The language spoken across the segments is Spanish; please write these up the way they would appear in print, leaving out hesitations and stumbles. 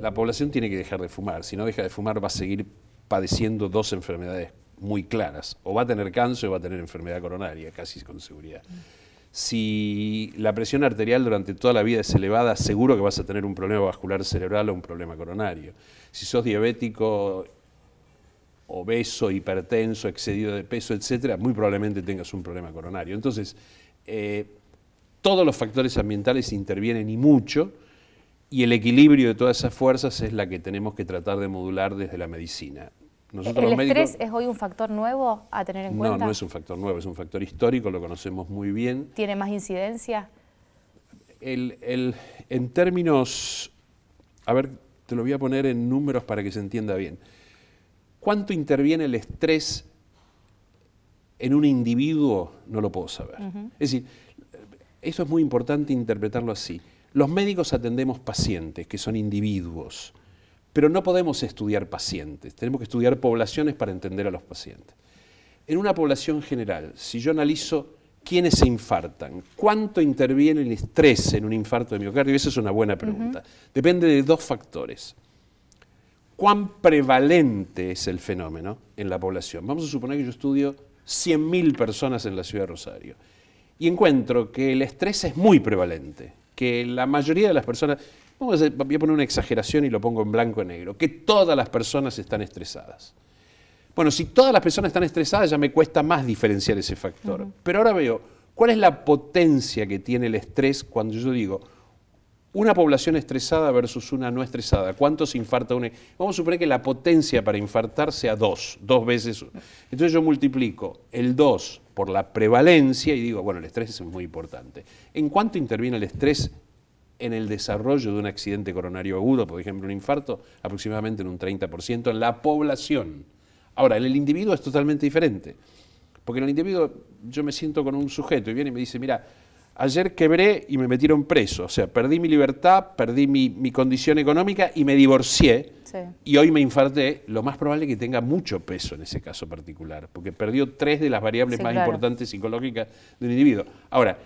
la población tiene que dejar de fumar. Si no deja de fumar va a seguir padeciendo dos enfermedades muy claras. O va a tener cáncer o va a tener enfermedad coronaria, casi con seguridad. Si la presión arterial durante toda la vida es elevada, seguro que vas a tener un problema vascular cerebral o un problema coronario. Si sos diabético, obeso, hipertenso, excedido de peso, etcétera, muy probablemente tengas un problema coronario. Entonces, todos los factores ambientales intervienen y mucho, y el equilibrio de todas esas fuerzas es la que tenemos que tratar de modular desde la medicina. Nosotros, ¿El estrés es hoy un factor nuevo a tener en cuenta? No, no es un factor nuevo, es un factor histórico, lo conocemos muy bien. ¿Tiene más incidencia? En términos, a ver, te lo voy a poner en números para que se entienda bien. ¿Cuánto interviene el estrés en un individuo? No lo puedo saber. Es decir, eso es muy importante interpretarlo así. Los médicos atendemos pacientes, que son individuos, pero no podemos estudiar pacientes, tenemos que estudiar poblaciones para entender a los pacientes. En una población general, si yo analizo quiénes se infartan, cuánto interviene el estrés en un infarto de miocardio, esa es una buena pregunta. Depende de dos factores. ¿Cuán prevalente es el fenómeno en la población? Vamos a suponer que yo estudio 100.000 personas en la ciudad de Rosario y encuentro que el estrés es muy prevalente, que la mayoría de las personas, voy a poner una exageración y lo pongo en blanco y negro, que todas las personas están estresadas. Bueno, si todas las personas están estresadas ya me cuesta más diferenciar ese factor. Pero ahora veo, ¿cuál es la potencia que tiene el estrés cuando yo digo una población estresada versus una no estresada? ¿Cuánto se infarta una? Vamos a suponer que la potencia para infartar sea 2 veces. Entonces yo multiplico el 2 por la prevalencia y digo, bueno, el estrés es muy importante. ¿En cuánto interviene el estrés en el desarrollo de un accidente coronario agudo, por ejemplo un infarto? Aproximadamente en un 30% en la población. Ahora, en el individuo es totalmente diferente, porque en el individuo yo me siento con un sujeto y viene y me dice, mira, ayer quebré y me metieron preso, o sea, perdí mi libertad, perdí mi condición económica y me divorcié, y hoy me infarté. Lo más probable es que tenga mucho peso en ese caso particular, porque perdió 3 de las variables más importantes psicológicas de un individuo. Ahora,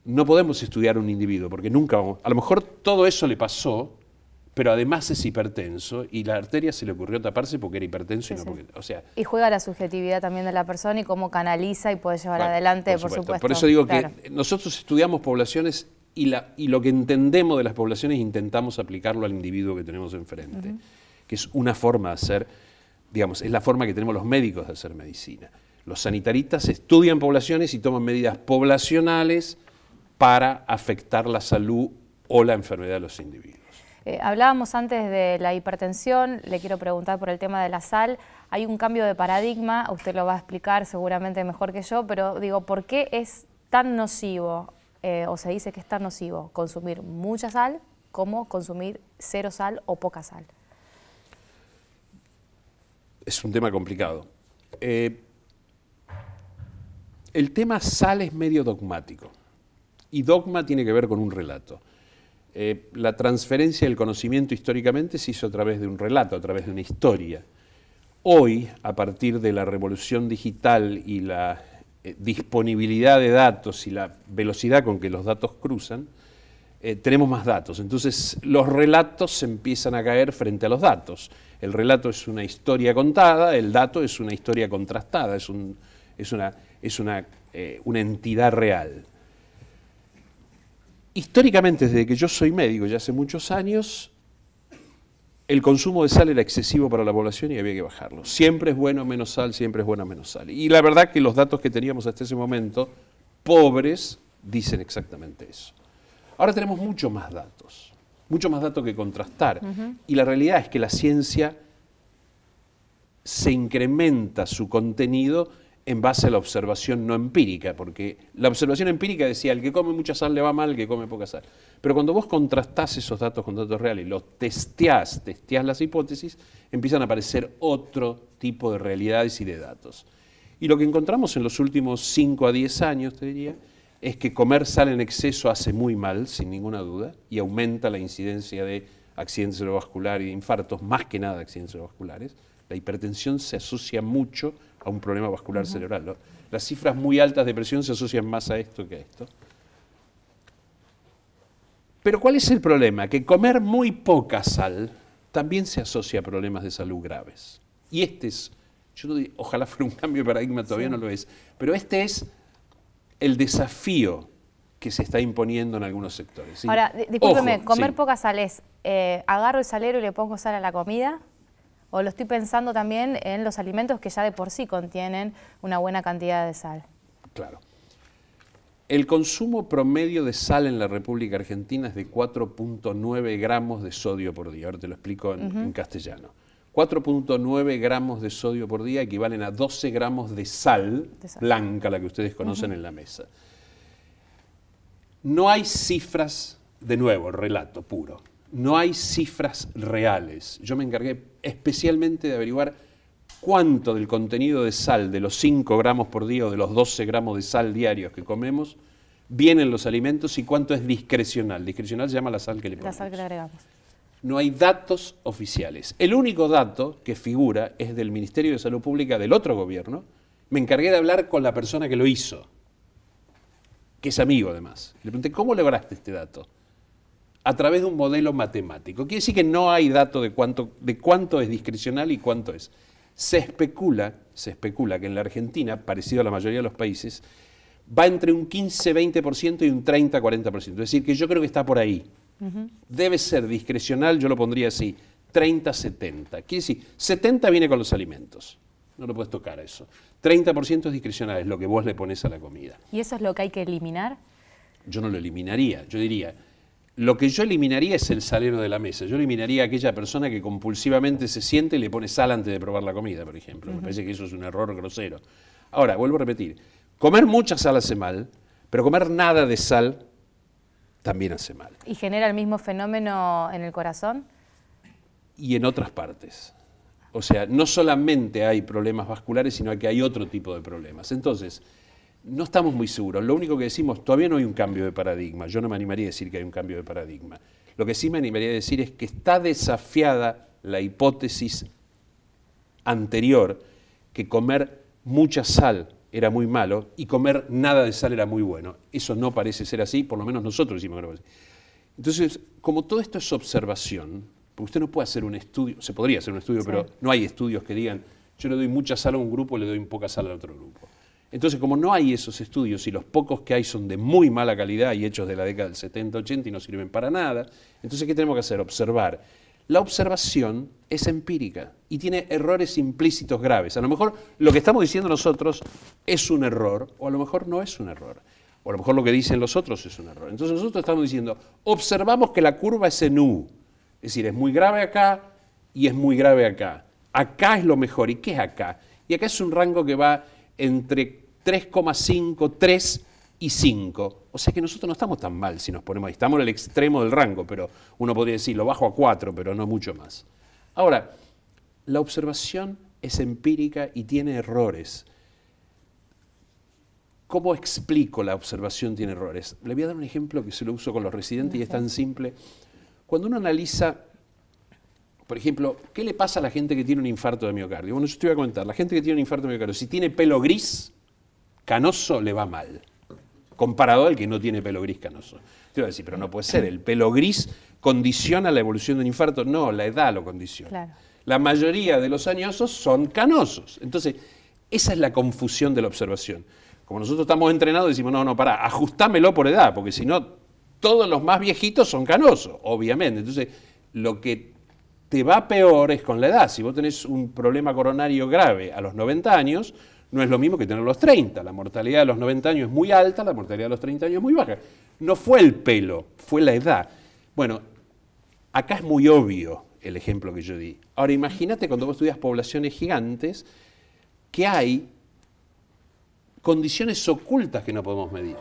no podemos estudiar un individuo, porque nunca vamos, a lo mejor todo eso le pasó, pero además es hipertenso y la arteria se le ocurrió taparse porque era hipertenso y no porque, o sea... Y juega la subjetividad también de la persona y cómo canaliza y puede llevar adelante, por supuesto. Por eso digo que nosotros estudiamos poblaciones y lo que entendemos de las poblaciones intentamos aplicarlo al individuo que tenemos enfrente, que es una forma de hacer, digamos, es la forma que tenemos los médicos de hacer medicina. Los sanitaristas estudian poblaciones y toman medidas poblacionales para afectar la salud o la enfermedad de los individuos. Hablábamos antes de la hipertensión, le quiero preguntar por el tema de la sal. Hay un cambio de paradigma, usted lo va a explicar seguramente mejor que yo, pero digo, ¿por qué es tan nocivo, o se dice que es tan nocivo, consumir mucha sal como consumir 0 sal o poca sal? Es un tema complicado. El tema sal es medio dogmático, y dogma tiene que ver con un relato. La transferencia del conocimiento históricamente se hizo a través de un relato, a través de una historia. Hoy, a partir de la revolución digital y la disponibilidad de datos y la velocidad con que los datos cruzan, tenemos más datos. Entonces, los relatos se empiezan a caer frente a los datos. El relato es una historia contada, el dato es una historia contrastada, es una entidad real. Históricamente, desde que yo soy médico, ya hace muchos años, el consumo de sal era excesivo para la población y había que bajarlo. Siempre es bueno menos sal, siempre es bueno menos sal. Y la verdad que los datos que teníamos hasta ese momento, pobres, dicen exactamente eso. Ahora tenemos mucho más datos que contrastar. Y la realidad es que la ciencia se incrementa su contenido en base a la observación no empírica, porque la observación empírica decía, el que come mucha sal le va mal, el que come poca sal. Pero cuando vos contrastás esos datos con datos reales, los testeás las hipótesis, empiezan a aparecer otro tipo de realidades y de datos. Y lo que encontramos en los últimos 5 a 10 años, te diría, es que comer sal en exceso hace muy mal, sin ninguna duda, y aumenta la incidencia de accidentes cerebrovasculares y de infartos, más que nada de accidentes cerebrovasculares. La hipertensión se asocia mucho a un problema vascular cerebral, ¿no? Las cifras muy altas de presión se asocian más a esto que a esto. Pero ¿cuál es el problema? Que comer muy poca sal también se asocia a problemas de salud graves. Y este es, yo no digo, ojalá fuera un cambio de paradigma, todavía no lo es, pero este es el desafío que se está imponiendo en algunos sectores. ¿Sí? Ahora, discúlpeme, Ojo, comer sí. poca sal es, agarro el salero y le pongo sal a la comida, o lo estoy pensando también en los alimentos que ya de por sí contienen una buena cantidad de sal. Claro. El consumo promedio de sal en la República Argentina es de 4.9 gramos de sodio por día. Ahora te lo explico en castellano. 4.9 gramos de sodio por día equivalen a 12 gramos de sal blanca, la que ustedes conocen en la mesa. No hay cifras, de nuevo, relato puro, no hay cifras reales. Yo me encargué especialmente de averiguar cuánto del contenido de sal, de los 5 gramos por día o de los 12 gramos de sal diarios que comemos, viene en los alimentos y cuánto es discrecional. Discrecional se llama la sal que le ponemos. La sal que le agregamos. No hay datos oficiales. El único dato que figura es del Ministerio de Salud Pública del otro gobierno. Me encargué de hablar con la persona que lo hizo, que es amigo además. Le pregunté, ¿cómo lograste este dato? A través de un modelo matemático. Quiere decir que no hay dato de cuánto es discrecional y cuánto es. Se especula que en la Argentina, parecido a la mayoría de los países, va entre un 15-20% y un 30-40%. Es decir, que yo creo que está por ahí. Debe ser discrecional, yo lo pondría así, 30-70. Quiere decir, 70 viene con los alimentos, no lo puedes tocar a eso. 30% es discrecional, es lo que vos le pones a la comida. ¿Y eso es lo que hay que eliminar? Yo no lo eliminaría, yo diría, lo que yo eliminaría es el salero de la mesa. Yo eliminaría a aquella persona que compulsivamente se siente y le pone sal antes de probar la comida, por ejemplo. Me parece que eso es un error grosero. Ahora, vuelvo a repetir, comer mucha sal hace mal, pero comer nada de sal también hace mal. ¿Y genera el mismo fenómeno en el corazón? Y en otras partes. O sea, no solamente hay problemas vasculares, sino que hay otro tipo de problemas. Entonces, no estamos muy seguros. Lo único que decimos, todavía no hay un cambio de paradigma. Yo no me animaría a decir que hay un cambio de paradigma. Lo que sí me animaría a decir es que está desafiada la hipótesis anterior que comer mucha sal era muy malo y comer nada de sal era muy bueno. Eso no parece ser así, por lo menos nosotros decimos que no parece. Entonces, como todo esto es observación, porque usted no puede hacer un estudio, se podría hacer un estudio, pero no hay estudios que digan, yo le doy mucha sal a un grupo, le doy poca sal al otro grupo. Entonces, como no hay esos estudios y los pocos que hay son de muy mala calidad y hechos de la década del 70-80 y no sirven para nada, entonces, ¿qué tenemos que hacer? Observar. La observación es empírica y tiene errores implícitos graves. A lo mejor lo que estamos diciendo nosotros es un error, o a lo mejor no es un error. O a lo mejor lo que dicen los otros es un error. Entonces nosotros estamos diciendo, observamos que la curva es en U. Es decir, es muy grave acá y es muy grave acá. Acá es lo mejor. ¿Y qué es acá? Y acá es un rango que va entre 3,5, 3 y 5. O sea que nosotros no estamos tan mal si nos ponemos ahí. Estamos en el extremo del rango, pero uno podría decir, lo bajo a 4, pero no mucho más. Ahora, la observación es empírica y tiene errores. ¿Cómo explico la observación tiene errores? Le voy a dar un ejemplo que se lo uso con los residentes y es tan simple. Cuando uno analiza, por ejemplo, ¿qué le pasa a la gente que tiene un infarto de miocardio? Bueno, yo te voy a comentar, la gente que tiene un infarto de miocardio, si tiene pelo gris, canoso, le va mal, comparado al que no tiene pelo gris canoso. Te voy a decir, pero no puede ser, el pelo gris condiciona la evolución del infarto. No, la edad lo condiciona. Claro. La mayoría de los añosos son canosos. Entonces, esa es la confusión de la observación. Como nosotros estamos entrenados, decimos, no, pará, ajustámelo por edad, porque si no, todos los más viejitos son canosos, obviamente. Entonces, lo que te va peor es con la edad. Si vos tenés un problema coronario grave a los 90 años, no es lo mismo que tener los 30. La mortalidad de los 90 años es muy alta, la mortalidad de los 30 años es muy baja. No fue el pelo, fue la edad. Bueno, acá es muy obvio el ejemplo que yo di. Ahora, imagínate cuando vos estudias poblaciones gigantes, que hay condiciones ocultas que no podemos medir.